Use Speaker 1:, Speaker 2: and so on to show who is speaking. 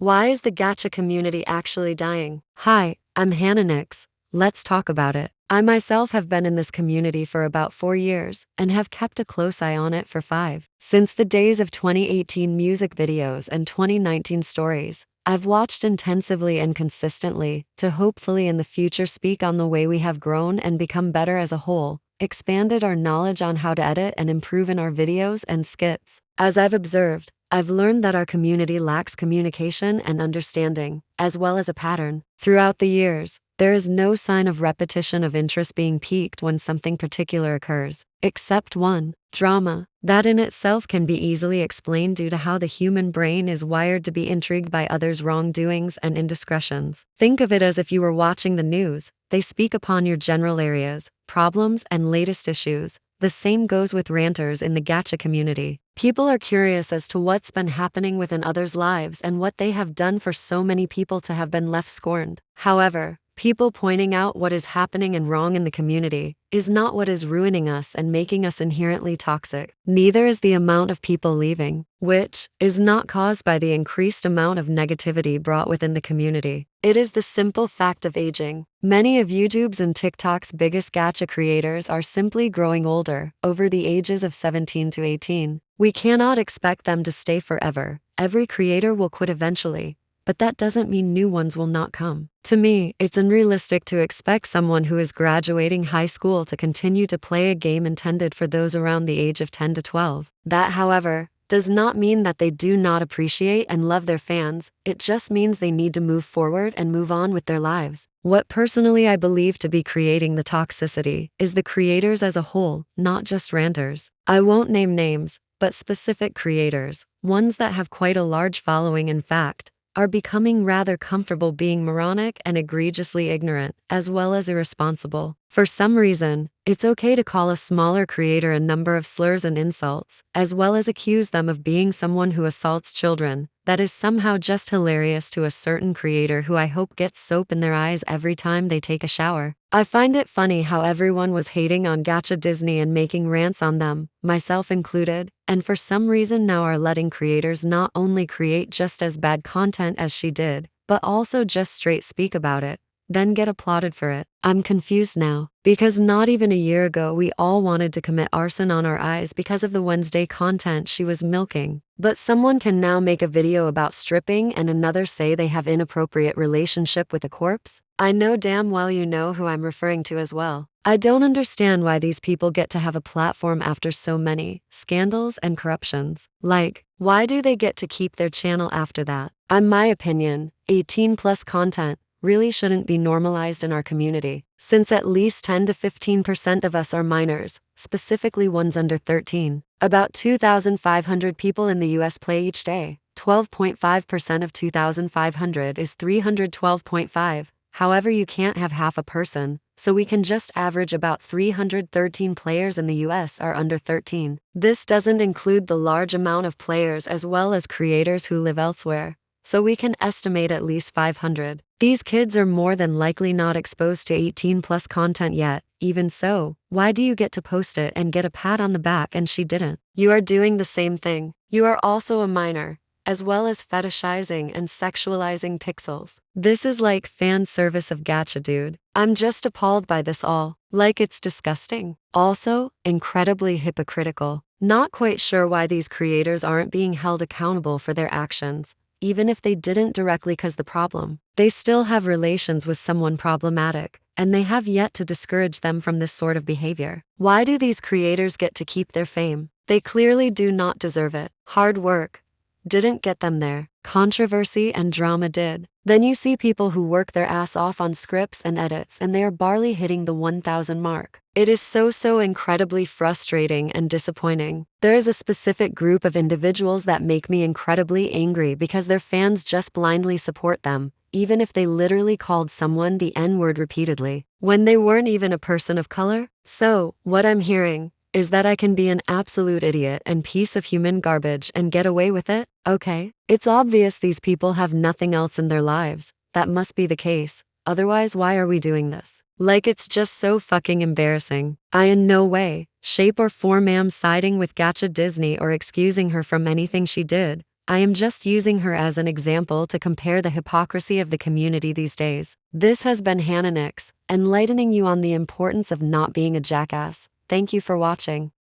Speaker 1: Why is the gacha community actually dying? Hi, I'm Hannah Nix. Let's talk about it. I myself have been in this community for about 4 years and have kept a close eye on it for 5. Since the days of 2018 music videos and 2019 stories, I've watched intensively and consistently to hopefully in the future speak on the way we have grown and become better as a whole, expanded our knowledge on how to edit and improve in our videos and skits. As I've observed, I've learned that our community lacks communication and understanding, as well as a pattern. Throughout the years, there is no sign of repetition of interest being piqued when something particular occurs, except one, drama. That in itself can be easily explained due to how the human brain is wired to be intrigued by others' wrongdoings and indiscretions. Think of it as if you were watching the news. They speak upon your general areas, problems, and latest issues. The same goes with ranters in the gacha community. People are curious as to what's been happening within others' lives and what they have done for so many people to have been left scorned. However, people pointing out what is happening and wrong in the community is not what is ruining us and making us inherently toxic. Neither is the amount of people leaving, which is not caused by the increased amount of negativity brought within the community. It is the simple fact of aging. Many of YouTube's and TikTok's biggest gacha creators are simply growing older, over the ages of 17 to 18. We cannot expect them to stay forever. Every creator will quit eventually, but that doesn't mean new ones will not come. To me, it's unrealistic to expect someone who is graduating high school to continue to play a game intended for those around the age of 10 to 12. That, however, does not mean that they do not appreciate and love their fans. It just means they need to move forward and move on with their lives. What personally I believe to be creating the toxicity is the creators as a whole, not just ranters. I won't name names, but specific creators, ones that have quite a large following in fact, are becoming rather comfortable being moronic and egregiously ignorant, as well as irresponsible. For some reason, it's okay to call a smaller creator a number of slurs and insults, as well as accuse them of being someone who assaults children. That is somehow just hilarious to a certain creator who I hope gets soap in their eyes every time they take a shower. I find it funny how everyone was hating on Gacha Disney and making rants on them, myself included, and for some reason now are letting creators not only create just as bad content as she did, but also just straight speak about it, then get applauded for it. I'm confused now, because not even a year ago we all wanted to commit arson on our eyes because of the Wednesday content she was milking. But someone can now make a video about stripping and another say they have inappropriate relationship with a corpse? I know damn well you know who I'm referring to as well. I don't understand why these people get to have a platform after so many scandals and corruptions. Like, why do they get to keep their channel after that? In my opinion, 18+ content really shouldn't be normalized in our community, since at least 10 to 15% of us are minors, specifically ones under 13. About 2,500 people in the US play each day. 12.5% of 2,500 is 312.5. However, you can't have half a person, so we can just average about 313 players in the US are under 13. This doesn't include the large amount of players as well as creators who live elsewhere, so we can estimate at least 500. These kids are more than likely not exposed to 18+ content yet. Even so, why do you get to post it and get a pat on the back and she didn't? You are doing the same thing. You are also a minor, as well as fetishizing and sexualizing pixels. This is like fan service of gacha, dude. I'm just appalled by this all. Like, it's disgusting. Also, incredibly hypocritical. Not quite sure why these creators aren't being held accountable for their actions. Even if they didn't directly cause the problem, they still have relations with someone problematic, and they have yet to discourage them from this sort of behavior. Why do these creators get to keep their fame? They clearly do not deserve it. Hard work didn't get them there. Controversy and drama did. Then you see people who work their ass off on scripts and edits and they are barely hitting the 1,000 mark. It is so incredibly frustrating and disappointing. There is a specific group of individuals that make me incredibly angry because their fans just blindly support them, even if they literally called someone the N-word repeatedly, when they weren't even a person of color. So, what I'm hearing is that I can be an absolute idiot and piece of human garbage and get away with it? Okay. It's obvious these people have nothing else in their lives. That must be the case. Otherwise, why are we doing this? Like, it's just so fucking embarrassing. I in no way, shape or form am siding with Gacha Disney or excusing her from anything she did. I am just using her as an example to compare the hypocrisy of the community these days. This has been Hannah Nix, enlightening you on the importance of not being a jackass. Thank you for watching.